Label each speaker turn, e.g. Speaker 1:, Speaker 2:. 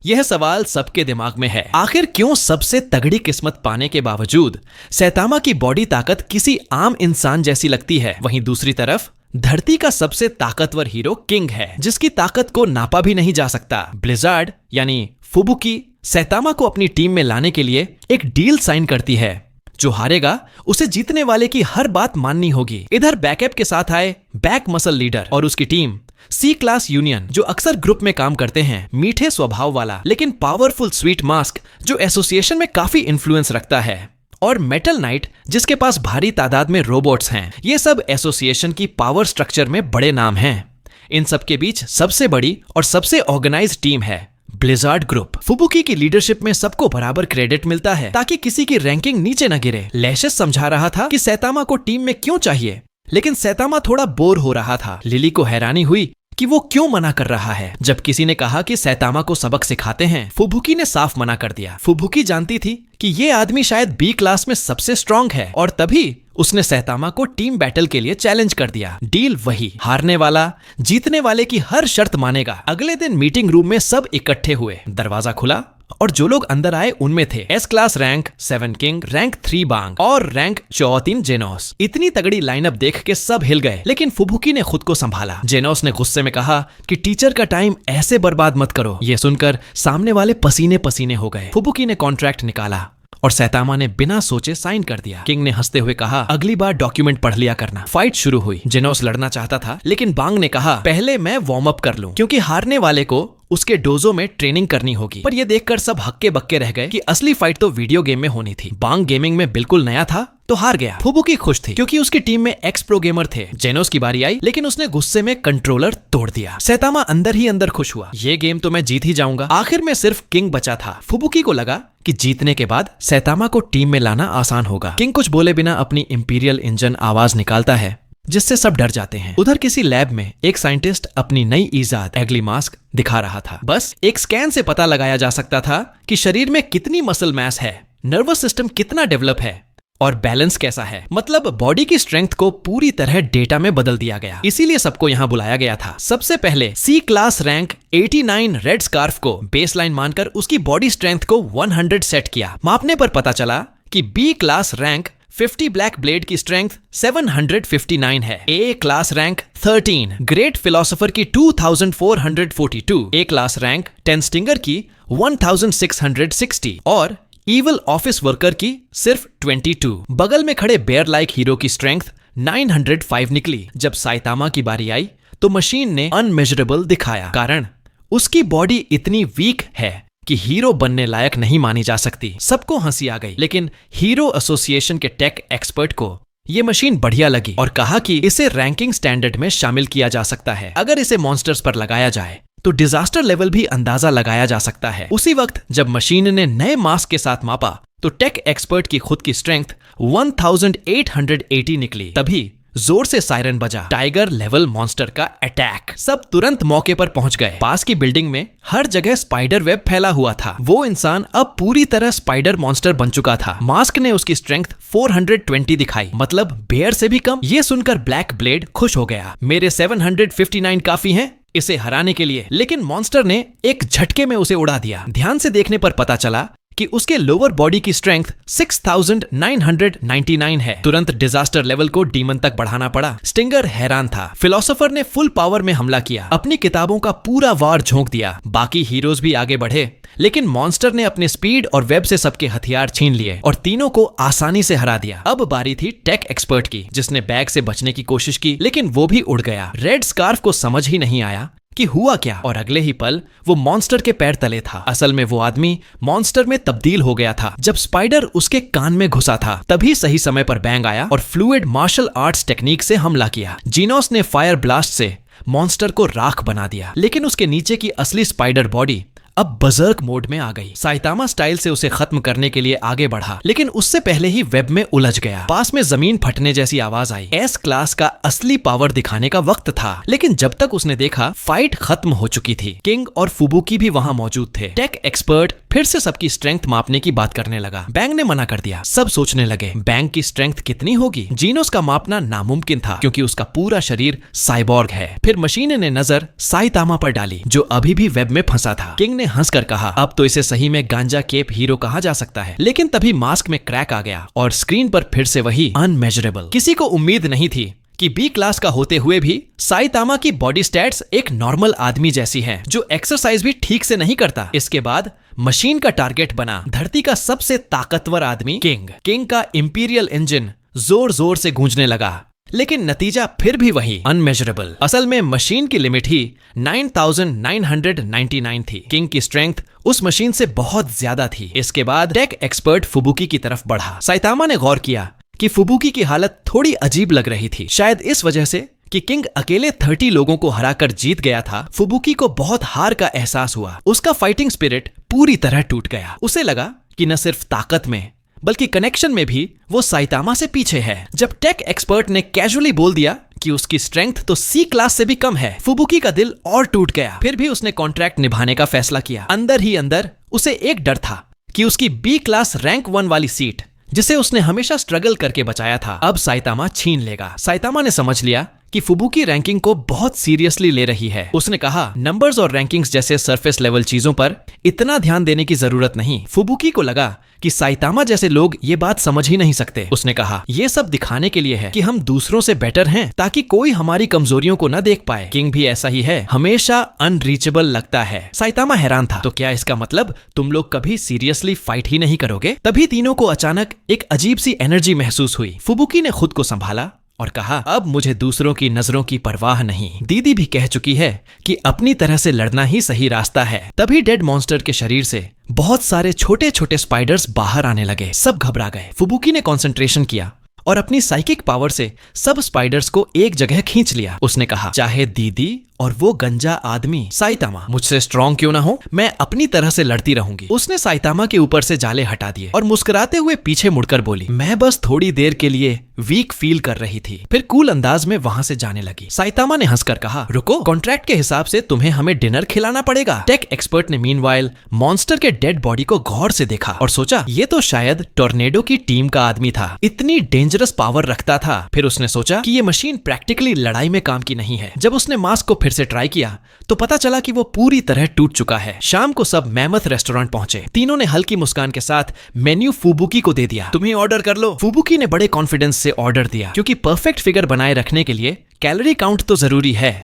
Speaker 1: यह सवाल सबके दिमाग में है, आखिर क्यों सबसे तगड़ी किस्मत पाने के बावजूद सैतामा की बॉडी ताकत किसी आम इंसान जैसी लगती है। वहीं दूसरी तरफ धरती का सबसे ताकतवर हीरो किंग है, जिसकी ताकत को नापा भी नहीं जा सकता। ब्लिजार्ड यानी फुबुकी सैतामा को अपनी टीम में लाने के लिए एक डील साइन करती है। जो हारेगा उसे जीतने वाले की हर बात माननी होगी। इधर बैकअप के साथ आए बैक मसल लीडर और उसकी टीम सी क्लास यूनियन, जो अक्सर ग्रुप में काम करते हैं। मीठे स्वभाव वाला लेकिन पावरफुल स्वीट मास्क, जो एसोसिएशन में काफी इन्फ्लुएंस रखता है, और मेटल नाइट, जिसके पास भारी तादाद में रोबोट्स हैं। ये सब एसोसिएशन की पावर स्ट्रक्चर में बड़े नाम हैं। इन सब के बीच सबसे बड़ी और सबसे ऑर्गेनाइज्ड टीम है ब्लिजार्ड ग्रुप। फुबुकी की लीडरशिप में सबको बराबर क्रेडिट मिलता है ताकि किसी की रैंकिंग नीचे न गिरे। लैशस समझा रहा था कि सैतामा को टीम में क्यों चाहिए, लेकिन सैतामा थोड़ा बोर हो रहा था। लिली को हैरानी हुई कि वो क्यों मना कर रहा है। जब किसी ने कहा कि सैतामा को सबक सिखाते हैं, फुबुकी ने साफ मना कर दिया। फुबुकी जानती थी कि ये आदमी शायद बी क्लास में सबसे स्ट्रांग है, और तभी उसने सैतामा को टीम बैटल के लिए चैलेंज कर दिया। डील वही, हारने वाला जीतने वाले की हर शर्त मानेगा। अगले दिन मीटिंग रूम में सब इकट्ठे हुए। दरवाजा खुला और जो लोग अंदर आए उनमें थे S class rank 7 king, rank 3 बांग और रैंक 14 जेनोस। इतनी तगड़ी लाइनअप देख के सब हिल गए, लेकिन फुबुकी ने खुद को संभाला। जेनोस ने गुस्से में कहा कि टीचर का टाइम ऐसे बर्बाद मत करो। ये सुनकर सामने वाले पसीने पसीने हो गए। फुबुकी ने कॉन्ट्रैक्ट निकाला और सैतामा ने बिना सोचे साइन कर दिया। किंग ने हंसते हुए कहा, अगली बार डॉक्यूमेंट पढ़ लिया करना। फाइट शुरू हुई। जेनोस लड़ना चाहता था, लेकिन बांग ने कहा, पहले मैं वार्म अप कर लूं, क्योंकि हारने वाले को उसके डोजो में ट्रेनिंग करनी होगी। पर यह देखकर सब हक्के बक्के रह गए कि असली फाइट तो वीडियो गेम में होनी थी। बांग गेमिंग में बिल्कुल नया था तो हार गया। फुबुकी खुश थी क्योंकि उसकी टीम में एक्स प्रो गेमर थे। जेनोस की बारी आई, लेकिन उसने गुस्से में कंट्रोलर तोड़ दिया। सैतामा अंदर ही अंदर खुश हुआ, ये गेम तो मैं जीत ही जाऊंगा। आखिर में सिर्फ किंग बचा था। फुबुकी को लगा कि जीतने के बाद सैतामा को टीम में लाना आसान होगा। किंग कुछ बोले बिना अपनी इंपीरियल इंजन आवाज निकालता है, जिससे सब डर जाते हैं। उधर किसी लैब में एक साइंटिस्ट अपनी नई ईजाद एगली मास्क दिखा रहा था। बस एक स्कैन से पता लगाया जा सकता था कि शरीर में कितनी मसल मास है, नर्वस सिस्टम कितना डेवलप है और बैलेंस कैसा है। मतलब बॉडी की स्ट्रेंथ को पूरी तरह डेटा में बदल दिया गया। इसीलिए सबको यहाँ बुलाया गया था। सबसे पहले सी क्लास रैंक 89 रेड स्कार्फ को बेसलाइन मानकर उसकी बॉडी स्ट्रेंथ को 100 सेट किया। मापने पर पता चला कि B class rank 50 black blade की स्ट्रेंथ 759 है। A class rank 13 great philosopher की 2442, ए क्लास रैंक 10 स्टिंगर की 1660 और इविल ऑफिस वर्कर की सिर्फ 22। बगल में खड़े बेयर लाइक हीरो की स्ट्रेंथ 905 निकली। जब सैतामा की बारी आई तो मशीन ने अनमेजरेबल दिखाया, कारण उसकी बॉडी इतनी वीक है कि हीरो बनने लायक नहीं मानी जा सकती। सबको हंसी आ गई, लेकिन हीरो एसोसिएशन के टेक एक्सपर्ट को ये मशीन बढ़िया लगी और कहा कि इसे रैंकिंग स्टैंडर्ड में शामिल किया जा सकता है। अगर इसे मॉन्स्टर्स पर लगाया जाए तो डिजास्टर लेवल भी अंदाजा लगाया जा सकता है। उसी वक्त जब मशीन ने नए मास्क के साथ मापा तो टेक एक्सपर्ट की खुद की स्ट्रेंथ 1880 निकली। तभी जोर से सायरन बजा, टाइगर लेवल मॉन्स्टर का अटैक। सब तुरंत मौके पर पहुंच गए। पास की बिल्डिंग में हर जगह स्पाइडर वेब फैला हुआ था। वो इंसान अब पूरी तरह स्पाइडर मॉन्स्टर बन चुका था। मास्क ने उसकी स्ट्रेंथ 420 दिखाई, मतलब बेयर से भी कम। ये सुनकर ब्लैक ब्लेड खुश हो गया, मेरे 759 काफी हैं इसे हराने के लिए। लेकिन मॉन्स्टर ने एक झटके में उसे उड़ा दिया। ध्यान से देखने पर पता चला कि उसके लोअर बॉडी की स्ट्रेंथ 6999 है। तुरंत डिजास्टर लेवल को डीमन तक बढ़ाना पड़ा। स्टिंगर हैरान था। फिलोसोफर ने फुल पावर में हमला किया, अपनी किताबों का पूरा वार झोंक दिया। बाकी हीरोज भी आगे बढ़े, लेकिन मॉन्स्टर ने अपने स्पीड और वेब से सबके हथियार छीन लिए और तीनों को आसानी से हरा दिया। अब बारी थी टेक एक्सपर्ट की, जिसने बैग से बचने की कोशिश की, लेकिन वो भी उड़ गया। रेड स्कार्फ को समझ ही नहीं आया कि हुआ क्या, और अगले ही पल वो मॉन्स्टर के पैर तले था। असल में वो आदमी मॉन्स्टर में तब्दील हो गया था। जब स्पाइडर उसके कान में घुसा था, तभी सही समय पर बैंग आया और फ्लूइड मार्शल आर्ट्स टेक्निक से हमला किया। जीनोस ने फायर ब्लास्ट से मॉन्स्टर को राख बना दिया, लेकिन उसके नीचे की असली स्पाइडर बॉडी अब बजर्क मोड में आ गई। सैतामा स्टाइल से उसे खत्म करने के लिए आगे बढ़ा, लेकिन उससे पहले ही वेब में उलझ गया। पास में जमीन फटने जैसी आवाज आई। एस क्लास का असली पावर दिखाने का वक्त था, लेकिन जब तक उसने देखा फाइट खत्म हो चुकी थी। किंग और फुबुकी भी वहां मौजूद थे। टेक एक्सपर्ट फिर से सबकी स्ट्रेंथ मापने की बात करने लगा। बैंग ने मना कर दिया। सब सोचने लगे, बैंग की स्ट्रेंथ कितनी होगी? जीनोस का मापना नामुमकिन था, क्योंकि उसका पूरा शरीर साइबॉर्ग है। फिर मशीन ने नजर सैतामा पर डाली, जो अभी भी वेब में फंसा था। किंग ने हंस हंसकर कहा, अब तो इसे सही में गांजा केप हीरो कहा जा सकता है। लेकिन तभी मास्क में क्रैक आ गया और स्क्रीन पर फिर से वही अनमेजरेबल। किसी को उम्मीद नहीं थी कि बी क्लास का होते हुए भी साइतामा की बॉडी स्टैट्स एक नॉर्मल आदमी जैसी हैं, जो एक्सरसाइज भी ठीक से नहीं करता। इसके बाद मशीन का टारगेट बना धरती का सबसे ताकतवर आदमी किंग। किंग का इंपीरियल इंजन जोर जोर से गूंजने लगा, लेकिन नतीजा फिर भी वही अनमेजरेबल। असल में मशीन की लिमिट ही 9999 थी। किंग की स्ट्रेंथ उस मशीन से बहुत ज्यादा थी। इसके बाद टेक एक्सपर्ट फुबुकी की तरफ बढ़ा। साइतामा ने गौर किया कि फुबुकी की हालत थोड़ी अजीब लग रही थी। शायद इस वजह से कि किंग अकेले 30 लोगों को हराकर जीत गया था, फुबुकी को बहुत हार का एहसास हुआ। उसका फाइटिंग स्पिरिट पूरी तरह टूट गया। उसे लगा कि न सिर्फ ताकत में बल्कि कनेक्शन में भी वो साइतामा से पीछे है। जब टेक एक्सपर्ट ने कैजुअली बोल दिया कि उसकी स्ट्रेंथ तो सी क्लास से भी कम है, फुबुकी का दिल और टूट गया। फिर भी उसने कॉन्ट्रैक्ट निभाने का फैसला किया। अंदर ही अंदर उसे एक डर था कि उसकी बी क्लास रैंक 1 वाली सीट, जिसे उसने हमेशा स्ट्रगल करके बचाया था, अब साइतामा छीन लेगा। साइतामा ने समझ लिया कि फुबुकी रैंकिंग को बहुत सीरियसली ले रही है। उसने कहा, नंबर्स और रैंकिंग्स जैसे सरफेस लेवल चीजों पर इतना ध्यान देने की जरूरत नहीं। फुबुकी को लगा कि साइतामा जैसे लोग ये बात समझ ही नहीं सकते। उसने कहा, ये सब दिखाने के लिए है कि हम दूसरों से बेटर हैं, ताकि कोई हमारी कमजोरियों को न देख पाए। किंग भी ऐसा ही है, हमेशा अनरीचेबल लगता है। साइतामा हैरान था, तो क्या इसका मतलब तुम लोग कभी सीरियसली फाइट ही नहीं करोगे? तभी तीनों को अचानक एक अजीब सी एनर्जी महसूस हुई। फुबुकी ने खुद को संभाला और कहा, अब मुझे दूसरों की नजरों की परवाह नहीं। दीदी भी कह चुकी है कि अपनी तरह से लड़ना ही सही रास्ता है। तभी डेड मॉन्स्टर के शरीर से बहुत सारे छोटे छोटे स्पाइडर्स बाहर आने लगे। सब घबरा गए। फुबुकी ने कंसंट्रेशन किया और अपनी साइकिक पावर से सब स्पाइडर्स को एक जगह खींच लिया। उसने कहा, चाहे दीदी और वो गंजा आदमी साइतामा मुझसे स्ट्रॉन्ग क्यों ना हो, मैं अपनी तरह से लड़ती रहूंगी। उसने साइतामा के ऊपर से जाले हटा दिए और मुस्कुराते हुए पीछे मुड़कर बोली, मैं बस थोड़ी देर के लिए वीक फील कर रही थी। फिर कूल अंदाज में वहां से जाने लगी। साइतामा ने हंसकर कहा, रुको, कॉन्ट्रैक्ट के हिसाब से तुम्हें हमें डिनर खिलाना पड़ेगा। टेक एक्सपर्ट ने मीनवाइल मॉन्स्टर के डेड बॉडी को गौर से देखा और सोचा, ये तो शायद टोर्नेडो की टीम का आदमी था, इतनी डेंजरस पावर रखता था। फिर उसने सोचा कि ये मशीन प्रैक्टिकली लड़ाई में काम की नहीं है। जब उसने मास्क को फिर से ट्राई किया तो पता चला कि वो पूरी तरह टूट चुका है। शाम को सब मैमथ रेस्टोरेंट पहुंचे। तीनों ने हल्की मुस्कान के साथ मेन्यू फुबुकी को दे दिया। तुम्हें ऑर्डर कर लो। फुबुकी ने बड़े कॉन्फिडेंस से ऑर्डर दिया, क्योंकि परफेक्ट फिगर बनाए रखने के लिए कैलोरी काउंट तो जरूरी है।